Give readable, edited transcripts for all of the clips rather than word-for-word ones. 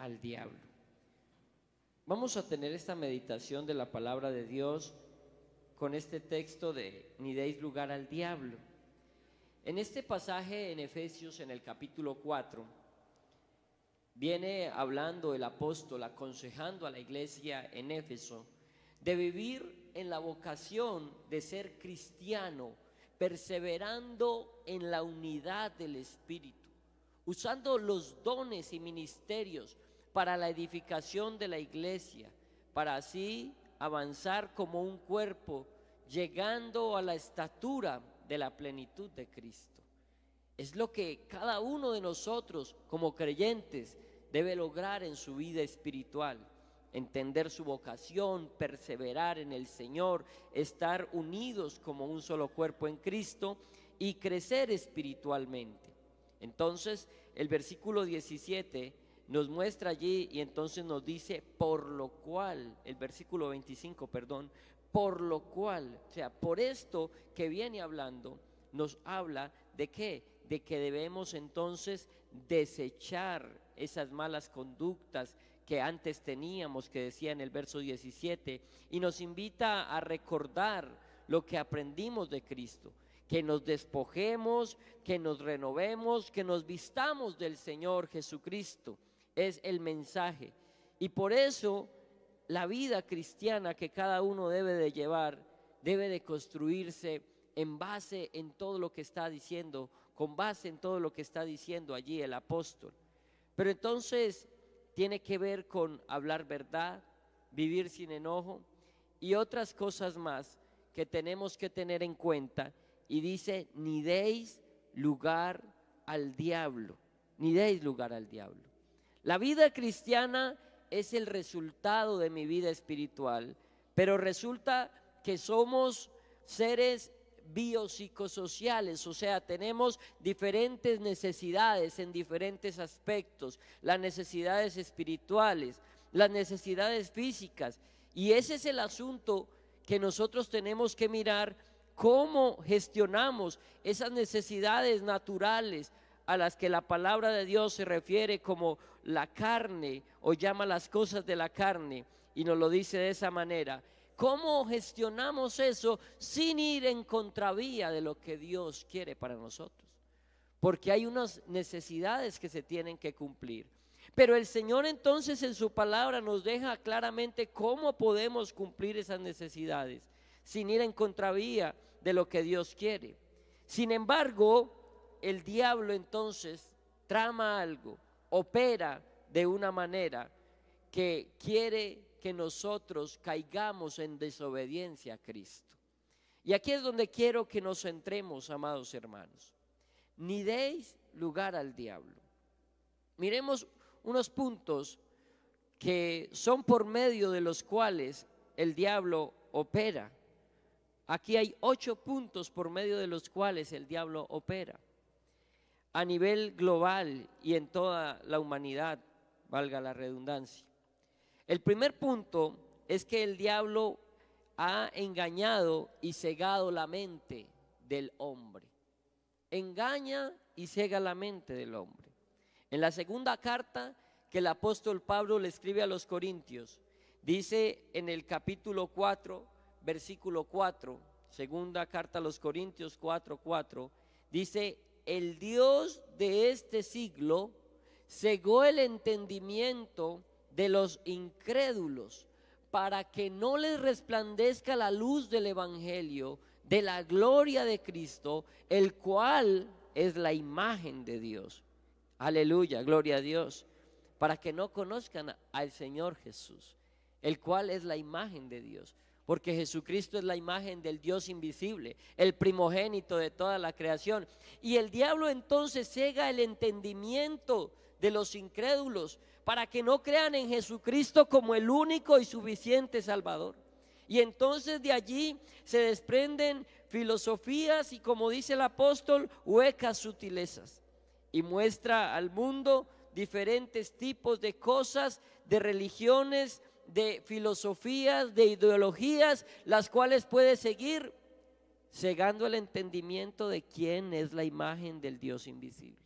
al diablo. Vamos a tener esta meditación de la palabra de Dios con este texto de ni deis lugar al diablo. En este pasaje en Efesios, en el capítulo 4, viene hablando el apóstol, aconsejando a la iglesia en Éfeso de vivir en la vocación de ser cristiano, perseverando en la unidad del Espíritu, usando los dones y ministerios para la edificación de la iglesia, para así avanzar como un cuerpo, llegando a la estatura de la plenitud de Cristo. Es lo que cada uno de nosotros como creyentes debe lograr en su vida espiritual: entender su vocación, perseverar en el Señor, estar unidos como un solo cuerpo en Cristo y crecer espiritualmente. Entonces el versículo 17 nos muestra allí, y entonces nos dice por lo cual, el versículo 25, perdón, por lo cual, o sea, por esto que viene hablando, nos habla de ¿qué? De que debemos entonces desechar esas malas conductas que antes teníamos, que decía en el verso 17, y nos invita a recordar lo que aprendimos de Cristo, que nos despojemos, que nos renovemos, que nos vistamos del Señor Jesucristo. Es el mensaje, y por eso la vida cristiana que cada uno debe de llevar debe de construirse en base en todo lo que está diciendo, con base en todo lo que está diciendo allí el apóstol. Pero entonces tiene que ver con hablar verdad, vivir sin enojo y otras cosas más que tenemos que tener en cuenta. Y dice, ni deis lugar al diablo, ni deis lugar al diablo. La vida cristiana es el resultado de mi vida espiritual, pero resulta que somos seres biopsicosociales, o sea, tenemos diferentes necesidades en diferentes aspectos, las necesidades espirituales, las necesidades físicas, y ese es el asunto que nosotros tenemos que mirar: cómo gestionamos esas necesidades naturales a las que la palabra de Dios se refiere como la carne, o llama las cosas de la carne, y nos lo dice de esa manera. ¿Cómo gestionamos eso sin ir en contravía de lo que Dios quiere para nosotros? Porque hay unas necesidades que se tienen que cumplir. Pero el Señor entonces en su palabra nos deja claramente cómo podemos cumplir esas necesidades sin ir en contravía de lo que Dios quiere. Sin embargo, el diablo entonces trama algo, opera de una manera que quiere que nosotros caigamos en desobediencia a Cristo. Y aquí es donde quiero que nos centremos, amados hermanos. Ni deis lugar al diablo. Miremos unos puntos que son por medio de los cuales el diablo opera. Aquí hay 8 puntos por medio de los cuales el diablo opera a nivel global y en toda la humanidad, valga la redundancia. El primer punto es que el diablo ha engañado y cegado la mente del hombre. Engaña y cega la mente del hombre. En la segunda carta que el apóstol Pablo le escribe a los Corintios, dice en el capítulo 4, versículo 4, segunda carta a los Corintios 4:4, dice: el Dios de este siglo cegó el entendimiento de los incrédulos, para que no les resplandezca la luz del evangelio de la gloria de Cristo, el cual es la imagen de Dios. Aleluya, gloria a Dios. Para que no conozcan al Señor Jesús, el cual es la imagen de Dios, porque Jesucristo es la imagen del Dios invisible, el primogénito de toda la creación. Y el diablo entonces cega el entendimiento de los incrédulos para que no crean en Jesucristo como el único y suficiente Salvador. Y entonces de allí se desprenden filosofías y, como dice el apóstol, huecas sutilezas, y muestra al mundo diferentes tipos de cosas, de religiones, de filosofías, de ideologías, las cuales puede seguir cegando el entendimiento de quién es la imagen del Dios invisible.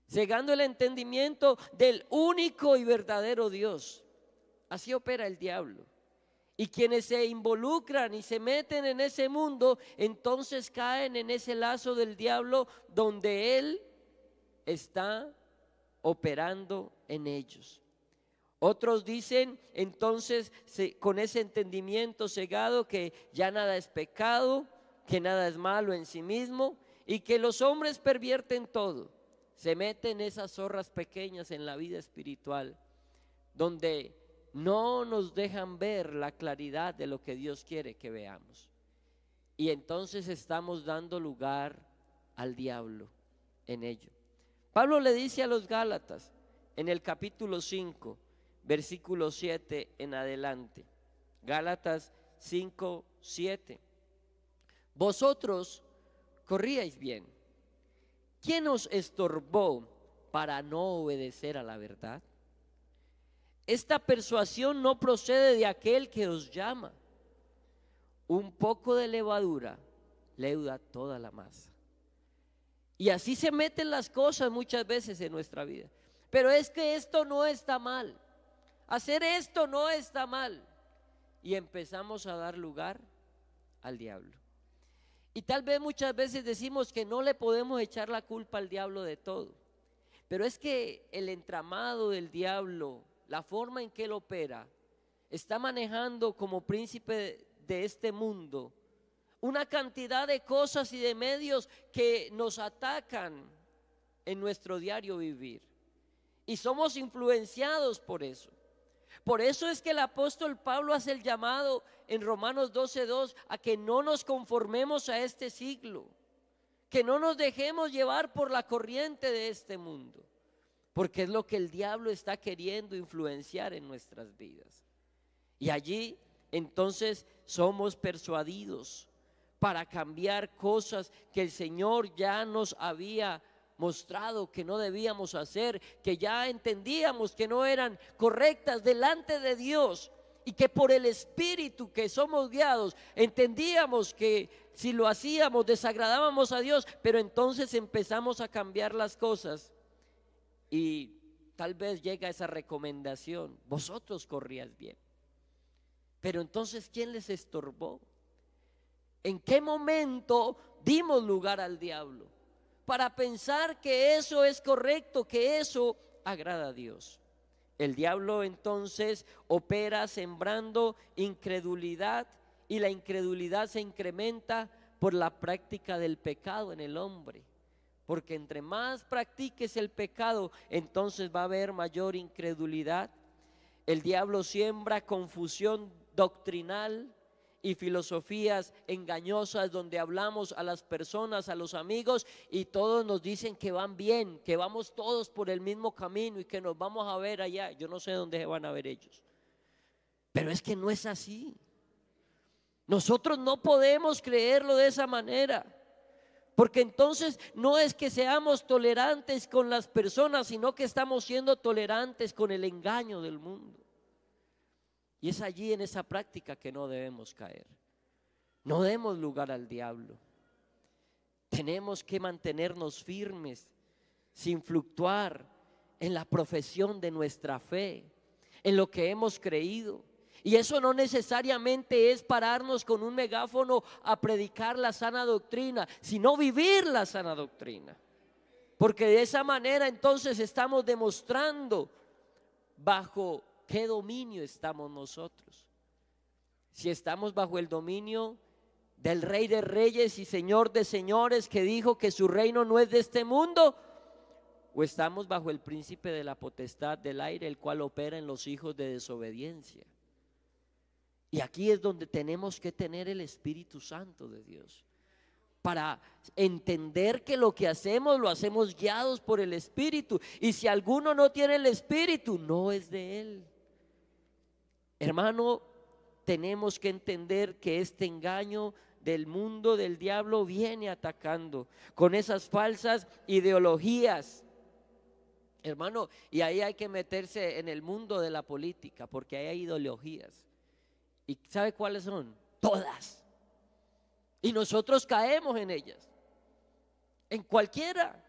cegando el entendimiento del único y verdadero Dios. Así opera el diablo. Y quienes se involucran y se meten en ese mundo, entonces caen en ese lazo del diablo donde él está operando en ellos. Otros dicen entonces, con ese entendimiento cegado, que ya nada es pecado, que nada es malo en sí mismo y que los hombres pervierten todo. Se meten esas zorras pequeñas en la vida espiritual, donde no nos dejan ver la claridad de lo que Dios quiere que veamos. Y entonces estamos dando lugar al diablo en ello. Pablo le dice a los Gálatas en el capítulo 5, versículo 7 en adelante. Gálatas 5, 7. Vosotros corríais bien. ¿Quién os estorbó para no obedecer a la verdad? Esta persuasión no procede de aquel que os llama. Un poco de levadura leuda toda la masa. Y así se meten las cosas muchas veces en nuestra vida. Pero es que esto no está mal. Hacer esto no está mal. Y empezamos a dar lugar al diablo. Y tal vez muchas veces decimos que no le podemos echar la culpa al diablo de todo. Pero es que el entramado del diablo, la forma en que él opera, está manejando como príncipe de este mundo una cantidad de cosas y de medios que nos atacan en nuestro diario vivir. Y somos influenciados por eso. Por eso es que el apóstol Pablo hace el llamado en Romanos 12:2 a que no nos conformemos a este siglo, que no nos dejemos llevar por la corriente de este mundo, porque es lo que el diablo está queriendo influenciar en nuestras vidas. Y allí entonces somos persuadidos para cambiar cosas que el Señor ya nos había mostrado que no debíamos hacer, que ya entendíamos que no eran correctas delante de Dios, y que por el Espíritu que somos guiados entendíamos que si lo hacíamos desagradábamos a Dios, pero entonces empezamos a cambiar las cosas y tal vez llega esa recomendación: vosotros corríais bien. Pero entonces, ¿quién les estorbó? ¿En qué momento dimos lugar al diablo para pensar que eso es correcto, que eso agrada a Dios? El diablo entonces opera sembrando incredulidad, y la incredulidad se incrementa por la práctica del pecado en el hombre, porque entre más practiques el pecado, entonces va a haber mayor incredulidad. El diablo siembra confusión doctrinal y filosofías engañosas, donde hablamos a las personas, a los amigos, y todos nos dicen que van bien, que vamos todos por el mismo camino y que nos vamos a ver allá. Yo no sé dónde se van a ver ellos, pero es que no es así. Nosotros no podemos creerlo de esa manera, porque entonces no es que seamos tolerantes con las personas, sino que estamos siendo tolerantes con el engaño del mundo. Y es allí, en esa práctica, que no debemos caer. No demos lugar al diablo. Tenemos que mantenernos firmes, sin fluctuar en la profesión de nuestra fe, en lo que hemos creído. Y eso no necesariamente es pararnos con un megáfono a predicar la sana doctrina, sino vivir la sana doctrina. Porque de esa manera entonces estamos demostrando bajo ¿qué dominio estamos nosotros? Si estamos bajo el dominio del Rey de Reyes y Señor de Señores, que dijo que su reino no es de este mundo, o estamos bajo el príncipe de la potestad del aire, el cual opera en los hijos de desobediencia. Y aquí es donde tenemos que tener el Espíritu Santo de Dios, para entender que lo que hacemos lo hacemos guiados por el Espíritu. Y si alguno no tiene el Espíritu, no es de Él. Hermano, tenemos que entender que este engaño del mundo, del diablo, viene atacando con esas falsas ideologías, hermano. Y ahí hay que meterse en el mundo de la política, porque ahí hay ideologías. ¿Y sabe cuáles son? Todas. Y nosotros caemos en ellas, en cualquiera.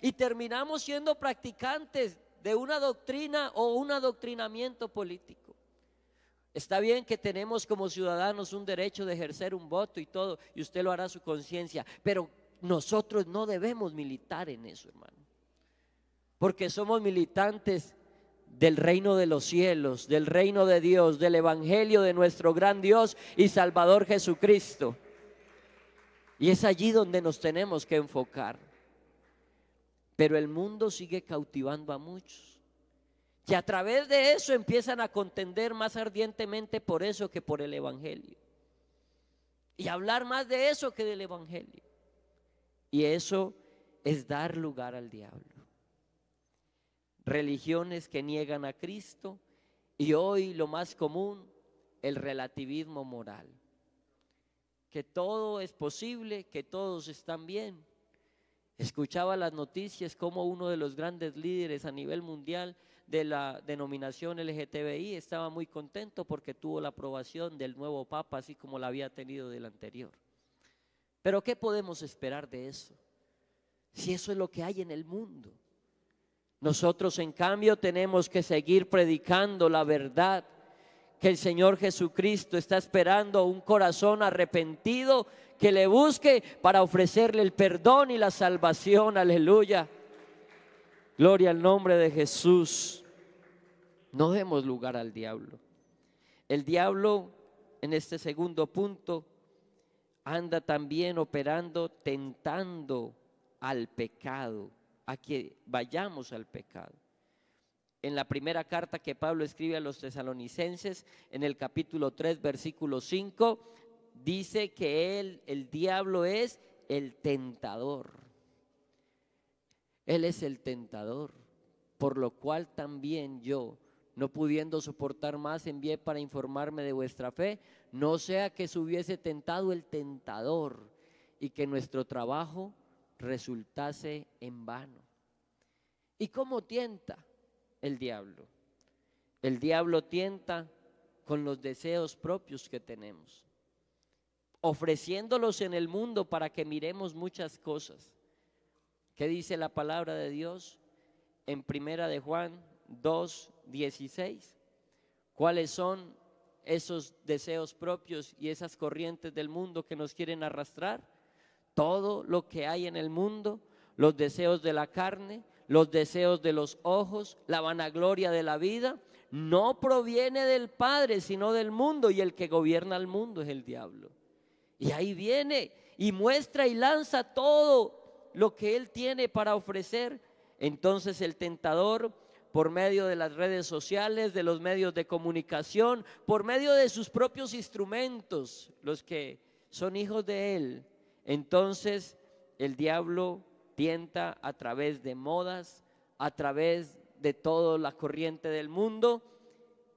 y terminamos siendo practicantes de una doctrina o un adoctrinamiento político. Está bien que tenemos como ciudadanos un derecho de ejercer un voto y todo, y usted lo hará a su conciencia, pero nosotros no debemos militar en eso, hermano, porque somos militantes del reino de los cielos, del reino de Dios, del evangelio de nuestro gran Dios y Salvador Jesucristo. Y es allí donde nos tenemos que enfocar. Pero el mundo sigue cautivando a muchos, que a través de eso empiezan a contender más ardientemente por eso que por el evangelio, y hablar más de eso que del evangelio. Y eso es dar lugar al diablo. Religiones que niegan a Cristo, y hoy lo más común, el relativismo moral, que todo es posible, que todos están bien. Escuchaba las noticias como uno de los grandes líderes a nivel mundial de la denominación LGTBI estaba muy contento porque tuvo la aprobación del nuevo Papa, así como la había tenido del anterior. Pero ¿qué podemos esperar de eso? Si eso es lo que hay en el mundo. Nosotros, en cambio, tenemos que seguir predicando la verdad, que el Señor Jesucristo está esperando un corazón arrepentido que le busque para ofrecerle el perdón y la salvación. Aleluya, gloria al nombre de Jesús. No demos lugar al diablo. El diablo, en este segundo punto, anda también operando, tentando al pecado, a que vayamos al pecado. En la primera carta que Pablo escribe a los tesalonicenses, en el capítulo 3, versículo 5, dice que el diablo es el tentador. Él es el tentador, por lo cual también yo, no pudiendo soportar más, envié para informarme de vuestra fe, no sea que se hubiese tentado el tentador y que nuestro trabajo resultase en vano. ¿Y cómo tienta el diablo? El diablo tienta con los deseos propios que tenemos, ofreciéndolos en el mundo para que miremos muchas cosas. ¿Qué dice la palabra de Dios en Primera de Juan 2:16? ¿Cuáles son esos deseos propios y esas corrientes del mundo que nos quieren arrastrar? Todo lo que hay en el mundo, los deseos de la carne, los deseos de los ojos, la vanagloria de la vida, no proviene del Padre, sino del mundo, y el que gobierna el mundo es el diablo. Y ahí viene y muestra y lanza todo lo que él tiene para ofrecer. Entonces el tentador, por medio de las redes sociales, de los medios de comunicación, por medio de sus propios instrumentos, los que son hijos de él, entonces el diablo tienta a través de modas, a través de toda la corriente del mundo,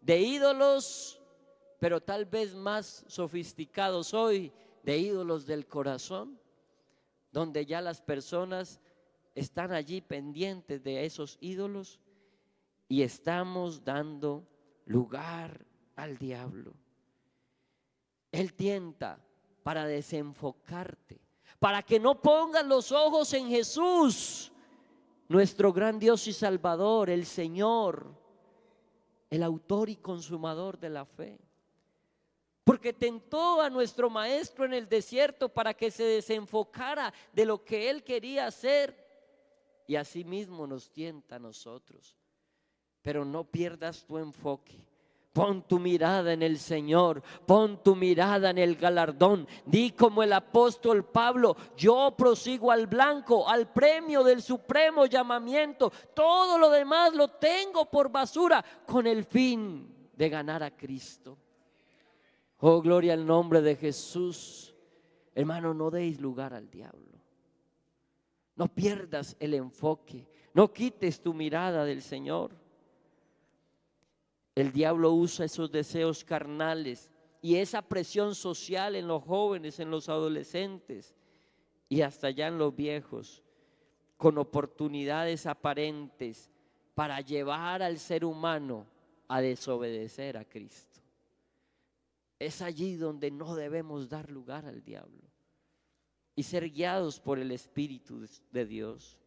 de ídolos, pero tal vez más sofisticados hoy, de ídolos del corazón, donde ya las personas están allí pendientes de esos ídolos y estamos dando lugar al diablo. Él tienta para desenfocarte, para que no pongas los ojos en Jesús, nuestro gran Dios y Salvador, el Señor, el autor y consumador de la fe. Porque tentó a nuestro maestro en el desierto para que se desenfocara de lo que él quería hacer, y asimismo nos tienta a nosotros. Pero no pierdas tu enfoque. Pon tu mirada en el Señor, pon tu mirada en el galardón. Di como el apóstol Pablo: yo prosigo al blanco, al premio del supremo llamamiento. Todo lo demás lo tengo por basura con el fin de ganar a Cristo. Oh, gloria al nombre de Jesús. Hermano, no deis lugar al diablo. No pierdas el enfoque, no quites tu mirada del Señor. El diablo usa esos deseos carnales y esa presión social en los jóvenes, en los adolescentes y hasta ya en los viejos, con oportunidades aparentes para llevar al ser humano a desobedecer a Cristo. Es allí donde no debemos dar lugar al diablo y ser guiados por el Espíritu de Dios.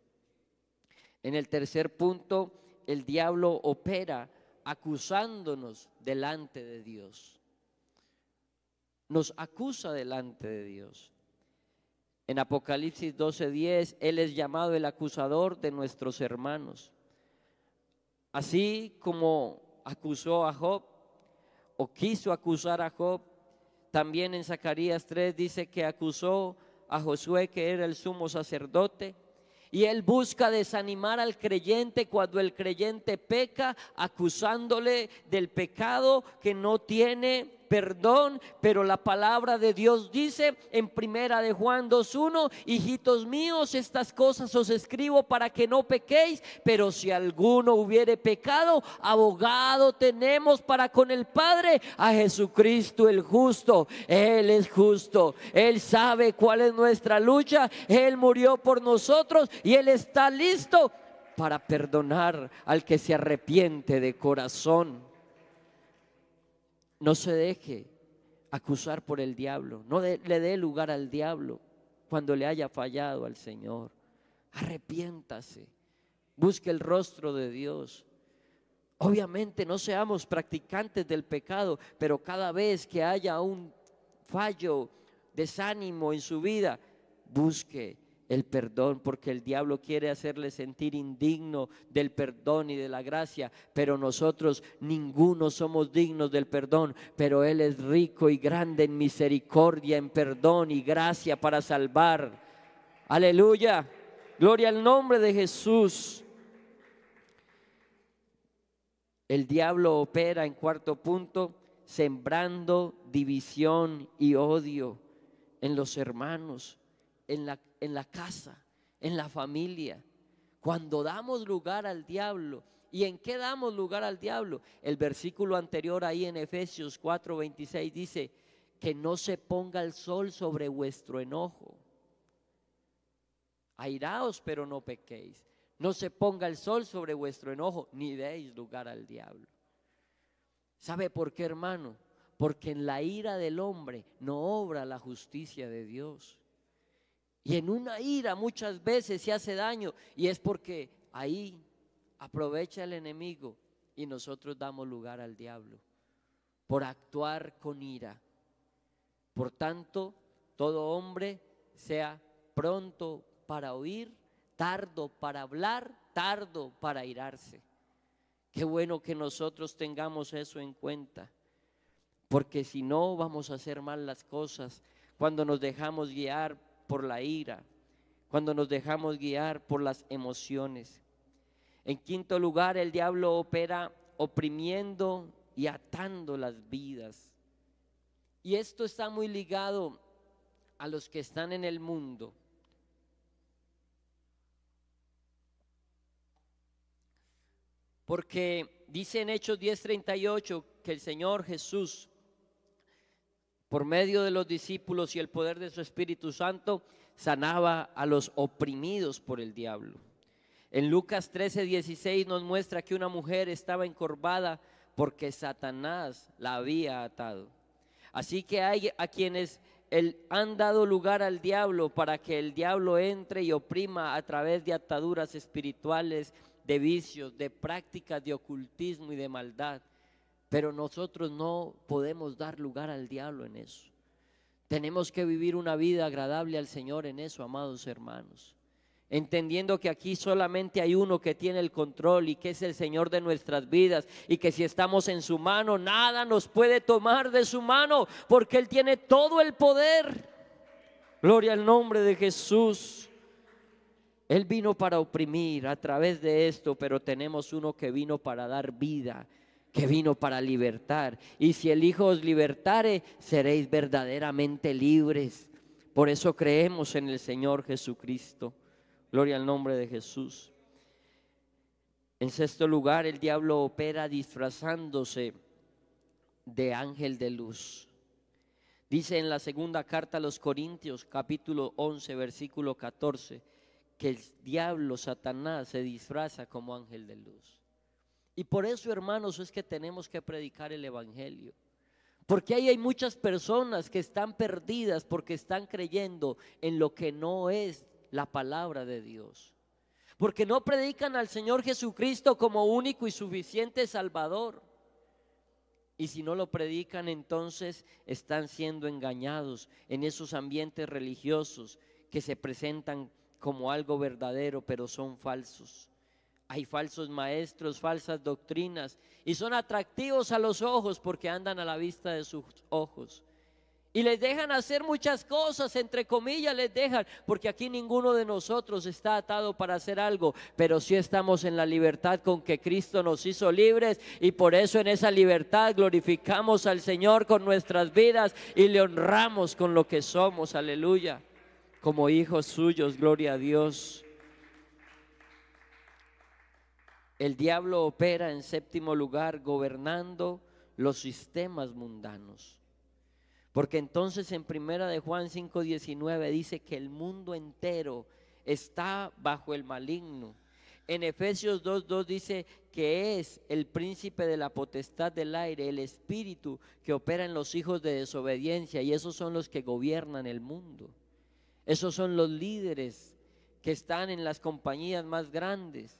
En el tercer punto, el diablo opera acusándonos delante de Dios. Nos acusa delante de Dios. En Apocalipsis 12:10, Él es llamado el acusador de nuestros hermanos. Así como acusó a Job, o quiso acusar a Job, también en Zacarías 3 dice que acusó a Josué, que era el sumo sacerdote. Y él busca desanimar al creyente cuando el creyente peca, acusándole del pecado que no tiene perdón. Pero la palabra de Dios dice en primera de Juan 2:1: hijitos míos, estas cosas os escribo para que no pequéis, pero si alguno hubiere pecado, abogado tenemos para con el Padre, a Jesucristo el justo. Él es justo, Él sabe cuál es nuestra lucha, Él murió por nosotros y Él está listo para perdonar al que se arrepiente de corazón. No se deje acusar por el diablo, no le dé lugar al diablo cuando le haya fallado al Señor. Arrepiéntase, busque el rostro de Dios. Obviamente no seamos practicantes del pecado, pero cada vez que haya un fallo, desánimo en su vida, busque el perdón, porque el diablo quiere hacerle sentir indigno del perdón y de la gracia, pero nosotros ninguno somos dignos del perdón, pero Él es rico y grande en misericordia, en perdón y gracia para salvar. Aleluya, gloria al nombre de Jesús. El diablo opera, en cuarto punto, sembrando división y odio en los hermanos, en la casa, en la familia. Cuando damos lugar al diablo. ¿Y en qué damos lugar al diablo? El versículo anterior ahí en Efesios 4:26 dice: que no se ponga el sol sobre vuestro enojo. Airaos, pero no pequéis. No se ponga el sol sobre vuestro enojo, ni deis lugar al diablo. ¿Sabe por qué, hermano? Porque en la ira del hombre no obra la justicia de Dios. Y en una ira muchas veces se hace daño, y es porque ahí aprovecha el enemigo y nosotros damos lugar al diablo por actuar con ira. Por tanto, todo hombre sea pronto para oír, tardo para hablar, tardo para airarse. Qué bueno que nosotros tengamos eso en cuenta, porque si no vamos a hacer mal las cosas cuando nos dejamos guiar por la ira, cuando nos dejamos guiar por las emociones. En quinto lugar, el diablo opera oprimiendo y atando las vidas. Y esto está muy ligado a los que están en el mundo. Porque dice en Hechos 10:38 que el Señor Jesús, por medio de los discípulos y el poder de su Espíritu Santo, sanaba a los oprimidos por el diablo. En Lucas 13:16 nos muestra que una mujer estaba encorvada porque Satanás la había atado. Así que hay a quienes han dado lugar al diablo para que el diablo entre y oprima a través de ataduras espirituales, de vicios, de prácticas de ocultismo y de maldad. Pero nosotros no podemos dar lugar al diablo en eso. Tenemos que vivir una vida agradable al Señor en eso, amados hermanos, entendiendo que aquí solamente hay uno que tiene el control y que es el Señor de nuestras vidas, y que si estamos en su mano, nada nos puede tomar de su mano, porque Él tiene todo el poder. Gloria al nombre de Jesús. Él vino para oprimir a través de esto, pero tenemos uno que vino para dar vida, que vino para libertar. Y si el Hijo os libertare, seréis verdaderamente libres. Por eso creemos en el Señor Jesucristo. Gloria al nombre de Jesús. En sexto lugar, el diablo opera disfrazándose de ángel de luz. Dice en la segunda carta a los Corintios, capítulo 11, versículo 14, que el diablo, Satanás, se disfraza como ángel de luz. Y por eso, hermanos, es que tenemos que predicar el evangelio, porque ahí hay muchas personas que están perdidas porque están creyendo en lo que no es la palabra de Dios. porque no predican al Señor Jesucristo como único y suficiente Salvador. Y si no lo predican, entonces están siendo engañados en esos ambientes religiosos que se presentan como algo verdadero, pero son falsos. Hay falsos maestros, falsas doctrinas, y son atractivos a los ojos porque andan a la vista de sus ojos. Y les dejan hacer muchas cosas, entre comillas les dejan, porque aquí ninguno de nosotros está atado para hacer algo, pero sí estamos en la libertad con que Cristo nos hizo libres, y por eso en esa libertad glorificamos al Señor con nuestras vidas y le honramos con lo que somos, aleluya, como hijos suyos, gloria a Dios. El diablo opera en séptimo lugar gobernando los sistemas mundanos. Porque entonces en primera de Juan 5:19 dice que el mundo entero está bajo el maligno. En Efesios 2:2 dice que es el príncipe de la potestad del aire, el espíritu que opera en los hijos de desobediencia, y esos son los que gobiernan el mundo. Esos son los líderes que están en las compañías más grandes.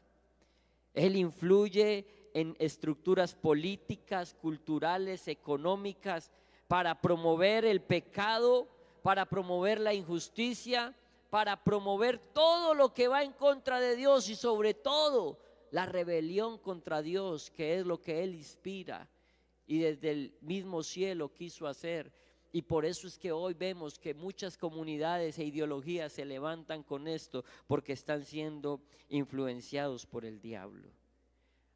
Él influye en estructuras políticas, culturales, económicas, para promover el pecado, para promover la injusticia, para promover todo lo que va en contra de Dios, y sobre todo la rebelión contra Dios, que es lo que Él inspira y desde el mismo cielo quiso hacer. Y por eso es que hoy vemos que muchas comunidades e ideologías se levantan con esto, porque están siendo influenciados por el diablo.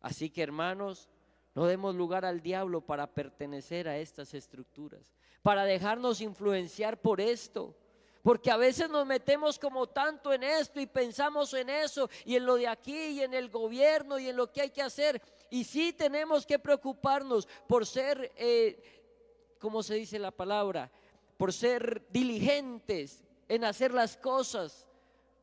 Así que, hermanos, no demos lugar al diablo para pertenecer a estas estructuras, para dejarnos influenciar por esto, porque a veces nos metemos como tanto en esto y pensamos en eso y en lo de aquí y en el gobierno y en lo que hay que hacer. Y sí tenemos que preocuparnos por ser, ¿cómo se dice la palabra? Por ser diligentes en hacer las cosas,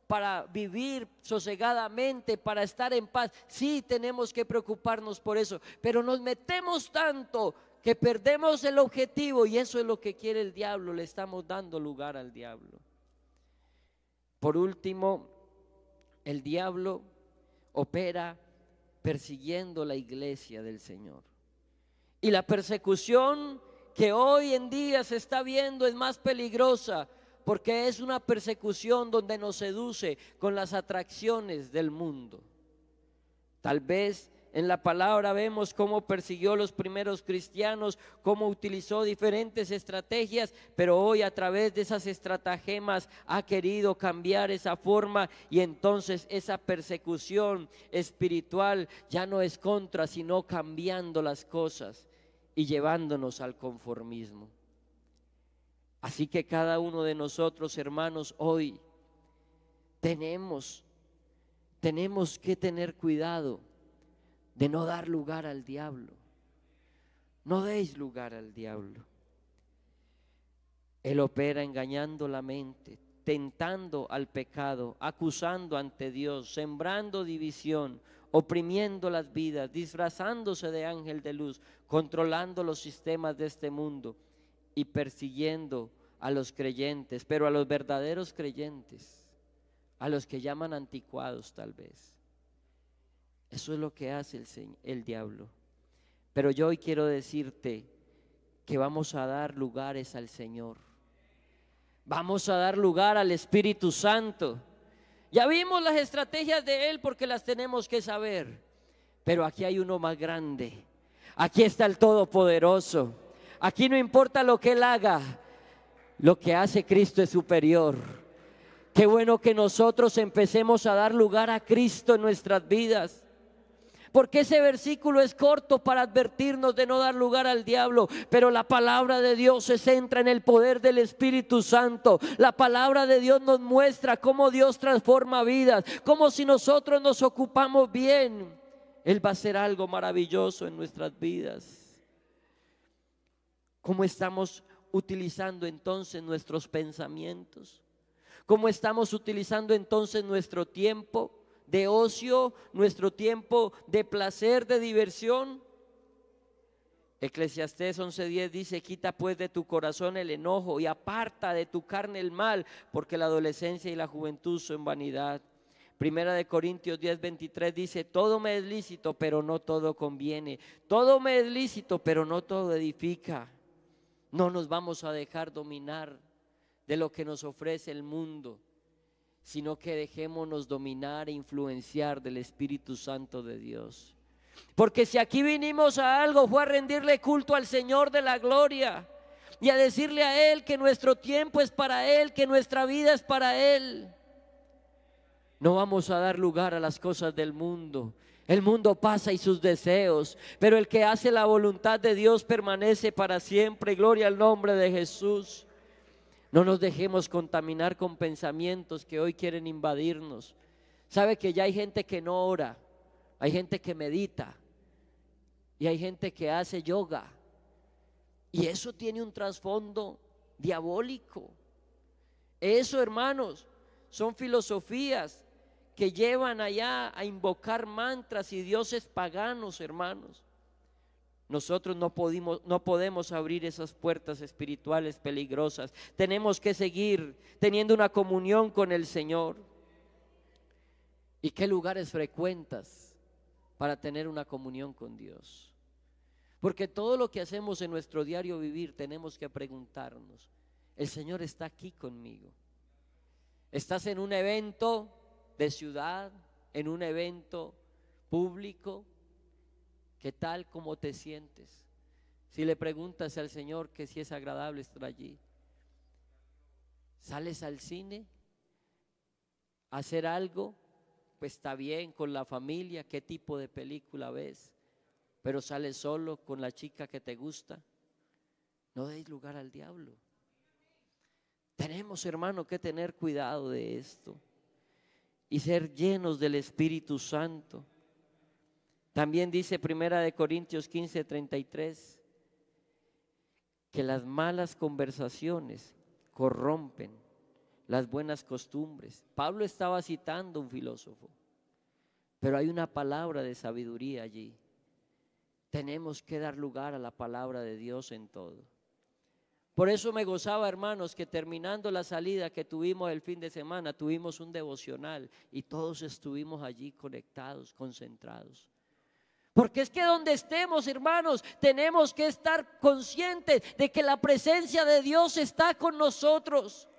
para vivir sosegadamente, para estar en paz. Sí tenemos que preocuparnos por eso, pero nos metemos tanto que perdemos el objetivo, y eso es lo que quiere el diablo. Le estamos dando lugar al diablo. Por último, el diablo opera persiguiendo la iglesia del Señor, y la persecución que hoy en día se está viendo es más peligrosa, porque es una persecución donde nos seduce con las atracciones del mundo. Tal vez en la palabra vemos cómo persiguió a los primeros cristianos, cómo utilizó diferentes estrategias, pero hoy a través de esas estratagemas ha querido cambiar esa forma, y entonces esa persecución espiritual ya no es contra, sino cambiando las cosas y llevándonos al conformismo. Así que cada uno de nosotros, hermanos, hoy tenemos que tener cuidado de no dar lugar al diablo. No deis lugar al diablo. Él opera engañando la mente, tentando al pecado, acusando ante Dios, sembrando división, oprimiendo las vidas, disfrazándose de ángel de luz, controlando los sistemas de este mundo y persiguiendo a los creyentes, pero a los verdaderos creyentes, a los que llaman anticuados tal vez. Eso es lo que hace el diablo. Pero yo hoy quiero decirte que vamos a dar lugares al Señor. Vamos a dar lugar al Espíritu Santo. Ya vimos las estrategias de Él porque las tenemos que saber, pero aquí hay uno más grande. Aquí está el Todopoderoso. Aquí no importa lo que Él haga, lo que hace Cristo es superior. Qué bueno que nosotros empecemos a dar lugar a Cristo en nuestras vidas, porque ese versículo es corto para advertirnos de no dar lugar al diablo, pero la palabra de Dios se centra en el poder del Espíritu Santo. La palabra de Dios nos muestra cómo Dios transforma vidas, cómo si nosotros nos ocupamos bien, Él va a hacer algo maravilloso en nuestras vidas. ¿Cómo estamos utilizando entonces nuestros pensamientos? ¿Cómo estamos utilizando entonces nuestro tiempo de ocio, nuestro tiempo de placer, de diversión? Eclesiastés 11:10 dice: quita pues de tu corazón el enojo y aparta de tu carne el mal, porque la adolescencia y la juventud son vanidad. Primera de Corintios 10:23 dice: todo me es lícito, pero no todo conviene. Todo me es lícito, pero no todo edifica. No nos vamos a dejar dominar de lo que nos ofrece el mundo, sino que dejémonos dominar e influenciar del Espíritu Santo de Dios. Porque si aquí vinimos a algo, fue a rendirle culto al Señor de la gloria y a decirle a Él que nuestro tiempo es para Él, que nuestra vida es para Él. No vamos a dar lugar a las cosas del mundo. El mundo pasa y sus deseos, pero el que hace la voluntad de Dios permanece para siempre. Gloria al nombre de Jesús. No nos dejemos contaminar con pensamientos que hoy quieren invadirnos. Sabe que ya hay gente que no ora, hay gente que medita y hay gente que hace yoga, y eso tiene un trasfondo diabólico. Eso, hermanos, son filosofías que llevan allá a invocar mantras y dioses paganos, hermanos. Nosotros no podemos abrir esas puertas espirituales peligrosas. Tenemos que seguir teniendo una comunión con el Señor. ¿Y qué lugares frecuentas para tener una comunión con Dios? Porque todo lo que hacemos en nuestro diario vivir tenemos que preguntarnos: ¿el Señor está aquí conmigo? ¿Estás en un evento de ciudad, en un evento público? ¿Qué tal? ¿Cómo te sientes? Si le preguntas al Señor que si es agradable estar allí. ¿Sales al cine a hacer algo? Pues está bien, con la familia. ¿Qué tipo de película ves? Pero sales solo con la chica que te gusta. No deis lugar al diablo. Tenemos, hermano, que tener cuidado de esto y ser llenos del Espíritu Santo. También dice Primera de Corintios 15:33 que las malas conversaciones corrompen las buenas costumbres. Pablo estaba citando un filósofo, pero hay una palabra de sabiduría allí. Tenemos que dar lugar a la palabra de Dios en todo. Por eso me gozaba, hermanos, que terminando la salida que tuvimos el fin de semana, tuvimos un devocional y todos estuvimos allí conectados, concentrados. Porque es que donde estemos, hermanos, tenemos que estar conscientes de que la presencia de Dios está con nosotros,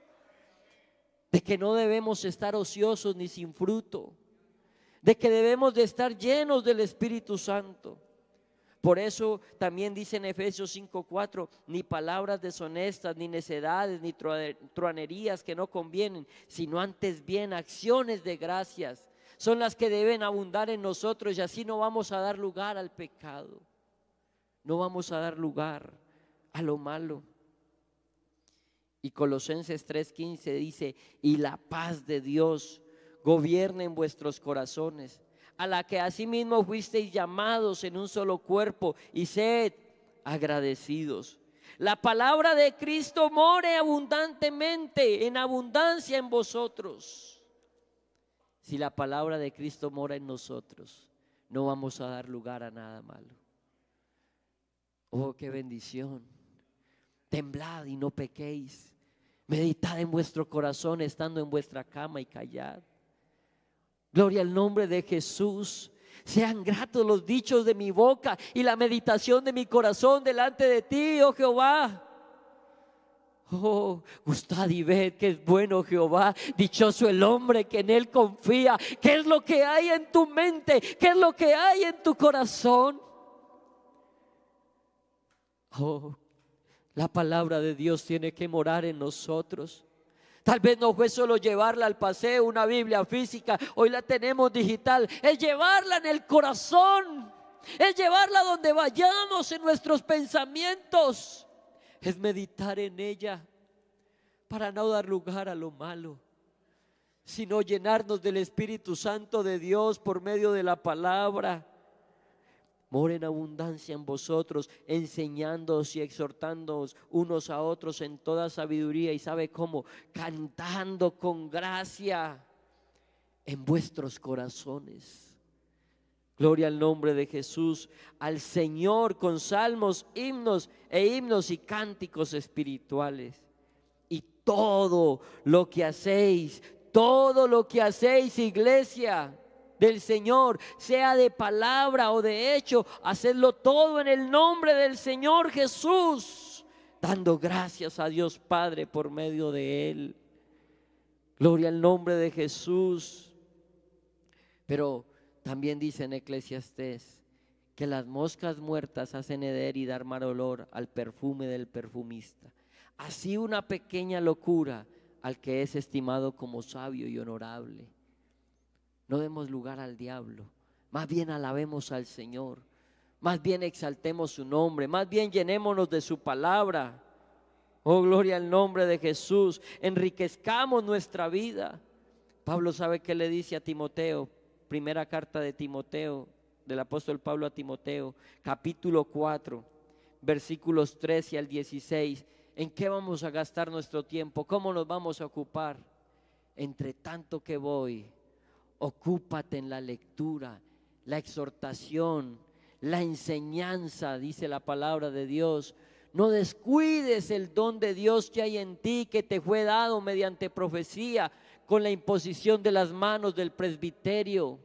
de que no debemos estar ociosos ni sin fruto, de que debemos de estar llenos del Espíritu Santo. Por eso también dice en Efesios 5:4: ni palabras deshonestas, ni necedades, ni truanerías que no convienen, sino antes bien acciones de gracias son las que deben abundar en nosotros, y así no vamos a dar lugar al pecado, no vamos a dar lugar a lo malo. Y Colosenses 3:15 dice: y la paz de Dios gobierne en vuestros corazones, a la que asimismo fuisteis llamados en un solo cuerpo, y sed agradecidos. La palabra de Cristo more abundantemente, en abundancia en vosotros. Si la palabra de Cristo mora en nosotros, no vamos a dar lugar a nada malo. Oh, qué bendición. Temblad y no pequéis. Meditad en vuestro corazón estando en vuestra cama y callad. Gloria al nombre de Jesús. Sean gratos los dichos de mi boca y la meditación de mi corazón delante de ti, oh Jehová. Oh, gustad y ved que es bueno Jehová. Dichoso el hombre que en él confía. ¿Qué es lo que hay en tu mente? ¿Qué es lo que hay en tu corazón? Oh, la palabra de Dios tiene que morar en nosotros. Tal vez no fue solo llevarla al paseo, una Biblia física, hoy la tenemos digital. Es llevarla en el corazón, es llevarla donde vayamos, en nuestros pensamientos. Es meditar en ella para no dar lugar a lo malo, sino llenarnos del Espíritu Santo de Dios por medio de la palabra. Mora en abundancia en vosotros, enseñándoos y exhortándoos unos a otros en toda sabiduría. ¿Y sabe cómo? Cantando con gracia en vuestros corazones. Gloria al nombre de Jesús, al Señor, con salmos, himnos y cánticos espirituales. Y todo lo que hacéis, todo lo que hacéis, iglesia del Señor, sea de palabra o de hecho, hacedlo todo en el nombre del Señor Jesús, dando gracias a Dios Padre por medio de Él. Gloria al nombre de Jesús. Pero también dice en Eclesiastés que las moscas muertas hacen heder y dar mal olor al perfume del perfumista. Así una pequeña locura al que es estimado como sabio y honorable. No demos lugar al diablo, más bien alabemos al Señor, más bien exaltemos su nombre, más bien llenémonos de su palabra. Oh, gloria al nombre de Jesús, enriquezcamos nuestra vida. Pablo sabe qué le dice a Timoteo, primera carta de Timoteo, del apóstol Pablo a Timoteo, capítulo 4, versículos 13 al 16. ¿En qué vamos a gastar nuestro tiempo? ¿Cómo nos vamos a ocupar? Entre tanto que voy, ocúpate en la lectura, la exhortación, la enseñanza, dice la palabra de Dios. No descuides el don de Dios que hay en ti, que te fue dado mediante profecía, con la imposición de las manos del presbiterio.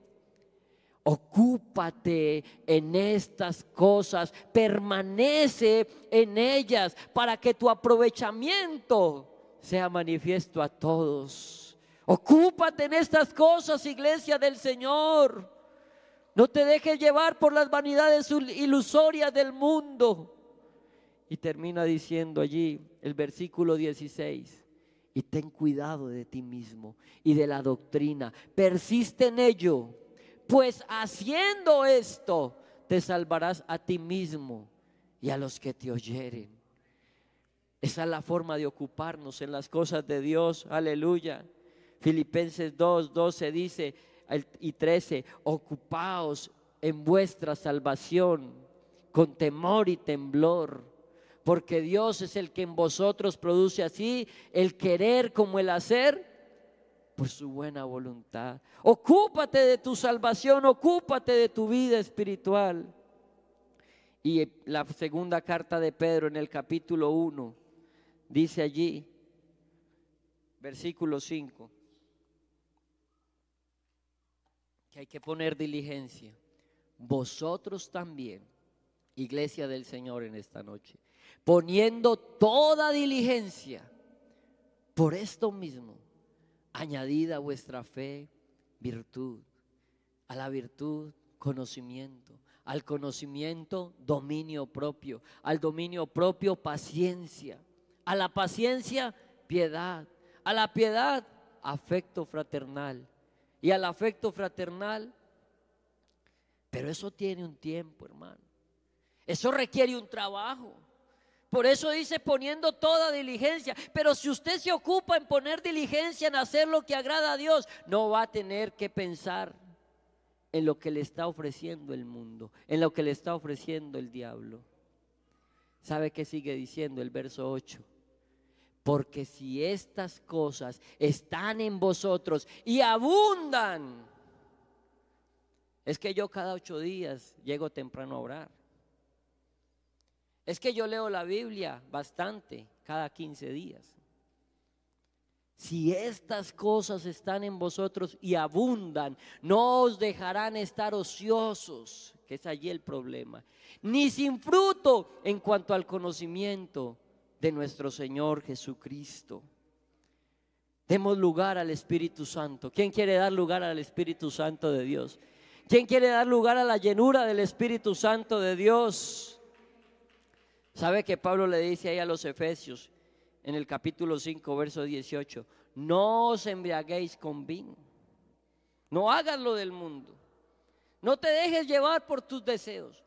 Ocúpate en estas cosas, permanece en ellas para que tu aprovechamiento sea manifiesto a todos. Ocúpate en estas cosas, iglesia del Señor. No te dejes llevar por las vanidades ilusorias del mundo. Y termina diciendo allí el versículo 16: y ten cuidado de ti mismo y de la doctrina, persiste en ello, pues haciendo esto te salvarás a ti mismo y a los que te oyeren. Esa es la forma de ocuparnos en las cosas de Dios. Aleluya. Filipenses 2:12 dice y 13: ocupaos en vuestra salvación con temor y temblor, porque Dios es el que en vosotros produce así el querer como el hacer por su buena voluntad. Ocúpate de tu salvación, ocúpate de tu vida espiritual. Y la segunda carta de Pedro en el capítulo 1 dice allí, versículo 5, que hay que poner diligencia. Vosotros también, iglesia del Señor, en esta noche, poniendo toda diligencia, por esto mismo, añadid a vuestra fe virtud, a la virtud conocimiento, al conocimiento dominio propio, al dominio propio paciencia, a la paciencia piedad, a la piedad afecto fraternal, y al afecto fraternal, pero eso tiene un tiempo, hermano, eso requiere un trabajo. Por eso dice poniendo toda diligencia. Pero si usted se ocupa en poner diligencia en hacer lo que agrada a Dios, no va a tener que pensar en lo que le está ofreciendo el mundo, en lo que le está ofreciendo el diablo. ¿Sabe qué sigue diciendo el verso 8? Porque si estas cosas están en vosotros y abundan. Es que yo cada 8 días llego temprano a orar. Es que yo leo la Biblia bastante, cada 15 días. Si estas cosas están en vosotros y abundan, no os dejarán estar ociosos, que es allí el problema, ni sin fruto en cuanto al conocimiento de nuestro Señor Jesucristo. Demos lugar al Espíritu Santo. ¿Quién quiere dar lugar al Espíritu Santo de Dios? ¿Quién quiere dar lugar a la llenura del Espíritu Santo de Dios? ¿Sabe que Pablo le dice ahí a los Efesios en el capítulo 5 verso 18? No os embriaguéis con vino, no hagas lo del mundo, no te dejes llevar por tus deseos,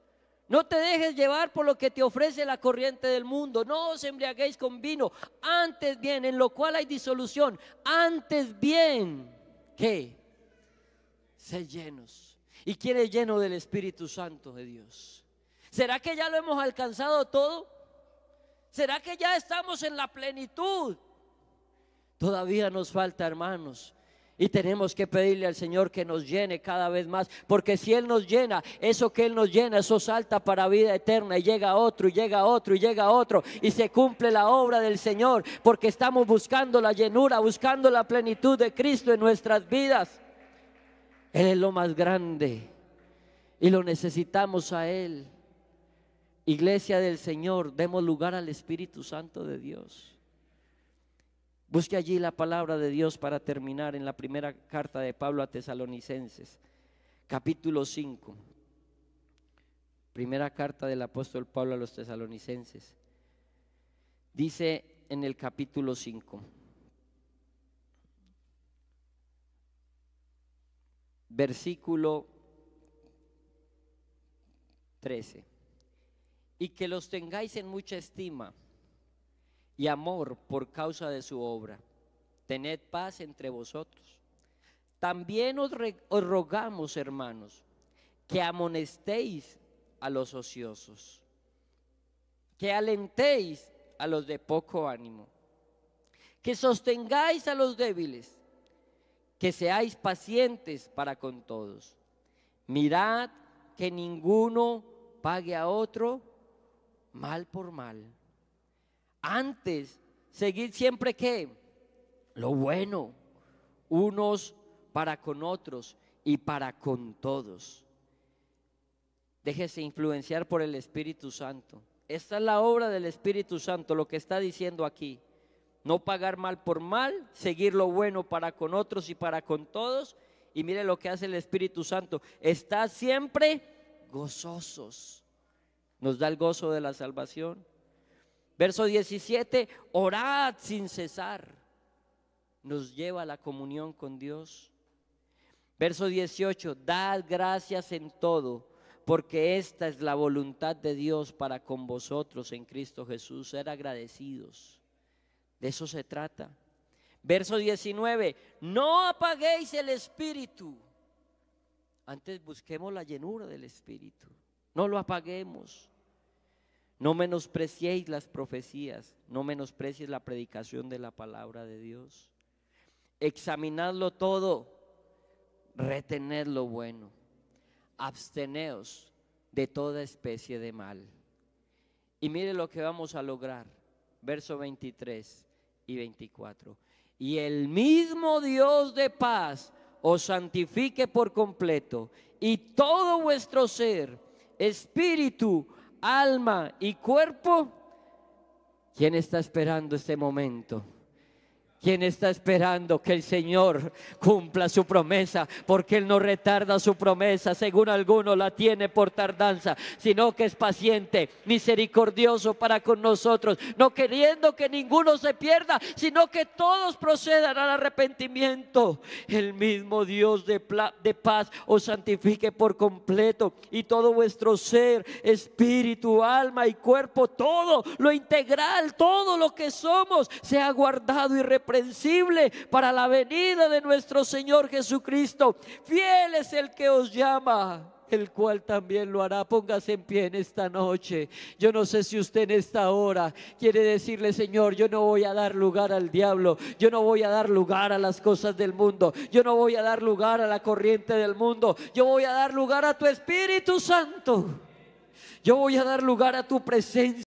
no te dejes llevar por lo que te ofrece la corriente del mundo. No os embriaguéis con vino, antes bien, en lo cual hay disolución, antes bien, ¿qué? Sed llenos. ¿Y quién es lleno del Espíritu Santo de Dios? ¿Será que ya lo hemos alcanzado todo? ¿Será que ya estamos en la plenitud? Todavía nos falta, hermanos. Y tenemos que pedirle al Señor que nos llene cada vez más, porque si Él nos llena, eso que Él nos llena, eso salta para vida eterna, y llega otro, y llega otro, y llega otro, y se cumple la obra del Señor, porque estamos buscando la llenura, buscando la plenitud de Cristo en nuestras vidas. Él es lo más grande y lo necesitamos a Él. Iglesia del Señor, demos lugar al Espíritu Santo de Dios. Busque allí la palabra de Dios para terminar en la primera carta de Pablo a Tesalonicenses, capítulo 5. Primera carta del apóstol Pablo a los Tesalonicenses. Dice en el capítulo 5, versículo 13: y que los tengáis en mucha estima y amor por causa de su obra. Tened paz entre vosotros. También os rogamos, hermanos, que amonestéis a los ociosos, que alentéis a los de poco ánimo, que sostengáis a los débiles, que seáis pacientes para con todos. Mirad que ninguno pague a otro mal por mal. Antes, seguid siempre ¿qué? Lo bueno, unos para con otros y para con todos. Déjese influenciar por el Espíritu Santo. Esta es la obra del Espíritu Santo, lo que está diciendo aquí. No pagar mal por mal, seguir lo bueno para con otros y para con todos. Y mire lo que hace el Espíritu Santo. Está siempre gozosos. Nos da el gozo de la salvación. Verso 17, orad sin cesar. Nos lleva a la comunión con Dios. Verso 18, dad gracias en todo, porque esta es la voluntad de Dios para con vosotros en Cristo Jesús. Ser agradecidos. De eso se trata. Verso 19, no apaguéis el espíritu. Antes busquemos la llenura del Espíritu. No lo apaguemos. No menospreciéis las profecías, no menosprecies la predicación de la palabra de Dios. Examinadlo todo, retened lo bueno, absteneos de toda especie de mal. Y mire lo que vamos a lograr, verso 23 y 24. Y el mismo Dios de paz os santifique por completo, y todo vuestro ser, espíritu, alma y cuerpo. ¿Quién está esperando este momento? ¿Quién está esperando que el Señor cumpla su promesa? Porque Él no retarda su promesa, según algunos la tiene por tardanza, sino que es paciente, misericordioso para con nosotros, no queriendo que ninguno se pierda, sino que todos procedan al arrepentimiento. El mismo Dios de paz os santifique por completo, y todo vuestro ser, espíritu, alma y cuerpo, todo lo integral, todo lo que somos, sea guardado y reprensible para la venida de nuestro Señor Jesucristo. Fiel es el que os llama, el cual también lo hará. Póngase en pie en esta noche. Yo no sé si usted en esta hora quiere decirle: Señor, yo no voy a dar lugar al diablo, yo no voy a dar lugar a las cosas del mundo, yo no voy a dar lugar a la corriente del mundo, yo voy a dar lugar a tu Espíritu Santo, yo voy a dar lugar a tu presencia.